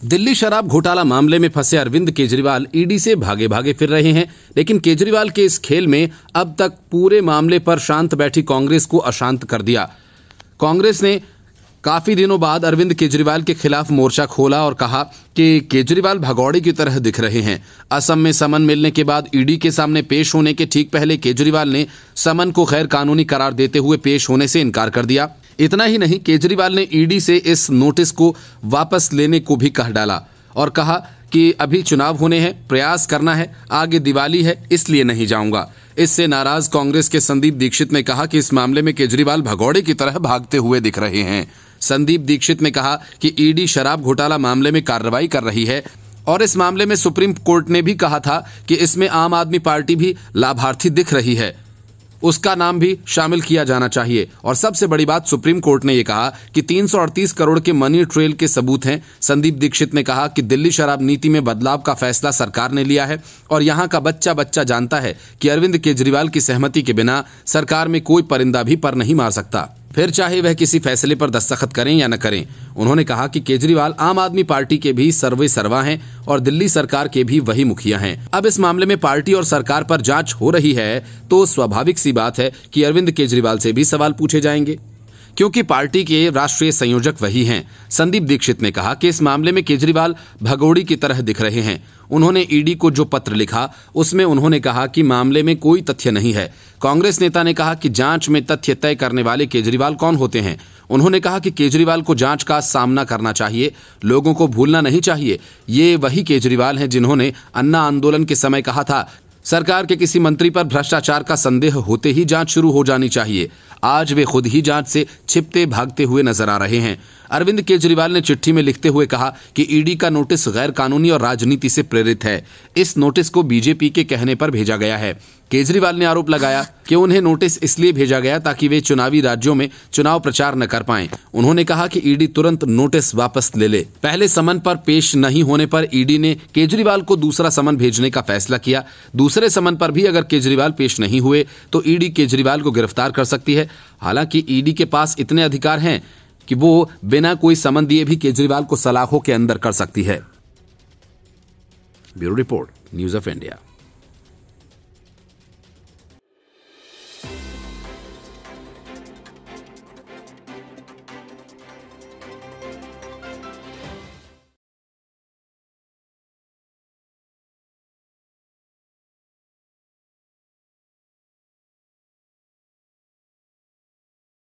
दिल्ली शराब घोटाला मामले में फंसे अरविंद केजरीवाल ईडी से भागे भागे फिर रहे हैं, लेकिन केजरीवाल के इस खेल में अब तक पूरे मामले पर शांत बैठी कांग्रेस को अशांत कर दिया। कांग्रेस ने काफी दिनों बाद अरविंद केजरीवाल के खिलाफ मोर्चा खोला और कहा कि केजरीवाल भगौड़े की तरह दिख रहे हैं। असम में समन मिलने के बाद ईडी के सामने पेश होने के ठीक पहले केजरीवाल ने समन को गैर कानूनी करार देते हुए पेश होने से इनकार कर दिया। इतना ही नहीं, केजरीवाल ने ईडी से इस नोटिस को वापस लेने को भी कह डाला और कहा कि अभी चुनाव होने हैं, प्रयास करना है, आगे दिवाली है, इसलिए नहीं जाऊंगा। इससे नाराज कांग्रेस के संदीप दीक्षित ने कहा कि इस मामले में केजरीवाल भगौड़े की तरह भागते हुए दिख रहे हैं। संदीप दीक्षित ने कहा कि ईडी शराब घोटाला मामले में कार्रवाई कर रही है और इस मामले में सुप्रीम कोर्ट ने भी कहा था कि इसमें आम आदमी पार्टी भी लाभार्थी दिख रही है, उसका नाम भी शामिल किया जाना चाहिए। और सबसे बड़ी बात, सुप्रीम कोर्ट ने यह कहा कि 338 करोड़ के मनी ट्रेल के सबूत हैं। संदीप दीक्षित ने कहा कि दिल्ली शराब नीति में बदलाव का फैसला सरकार ने लिया है और यहां का बच्चा बच्चा जानता है कि अरविंद केजरीवाल की सहमति के बिना सरकार में कोई परिंदा भी पर नहीं मार सकता, फिर चाहे वह किसी फैसले पर दस्तखत करें या न करें। उन्होंने कहा कि केजरीवाल आम आदमी पार्टी के भी सर्वे सर्वा हैं और दिल्ली सरकार के भी वही मुखिया हैं। अब इस मामले में पार्टी और सरकार पर जांच हो रही है तो स्वाभाविक सी बात है कि अरविंद केजरीवाल से भी सवाल पूछे जाएंगे, क्योंकि पार्टी के राष्ट्रीय संयोजक वही हैं। संदीप दीक्षित ने कहा कि इस मामले में केजरीवाल भगोड़ी की तरह दिख रहे हैं। उन्होंने ईडी को जो पत्र लिखा उसमें उन्होंने कहा कि मामले में कोई तथ्य नहीं है। कांग्रेस नेता ने कहा कि जांच में तथ्य तय करने वाले केजरीवाल कौन होते हैं। उन्होंने कहा कि केजरीवाल को जांच का सामना करना चाहिए, लोगों को भूलना नहीं चाहिए। ये वही केजरीवाल हैं जिन्होंने अन्ना आंदोलन के समय कहा था सरकार के किसी मंत्री पर भ्रष्टाचार का संदेह होते ही जांच शुरू हो जानी चाहिए। आज वे खुद ही जांच से छिपते भागते हुए नजर आ रहे हैं। अरविंद केजरीवाल ने चिट्ठी में लिखते हुए कहा कि ईडी का नोटिस गैर कानूनी और राजनीति से प्रेरित है। इस नोटिस को बीजेपी के कहने पर भेजा गया है। केजरीवाल ने आरोप लगाया कि उन्हें नोटिस इसलिए भेजा गया ताकि वे चुनावी राज्यों में चुनाव प्रचार न कर पाएं। उन्होंने कहा कि ईडी तुरंत नोटिस वापस ले ले। पहले समन पर पेश नहीं होने पर ईडी ने केजरीवाल को दूसरा समन भेजने का फैसला किया। दूसरे समन पर भी अगर केजरीवाल पेश नहीं हुए तो ईडी केजरीवाल को गिरफ्तार कर सकती है। हालांकि ईडी के पास इतने अधिकार हैं कि वो बिना कोई समन दिए भी केजरीवाल को सलाखों के अंदर कर सकती है। Bureau report, news of India.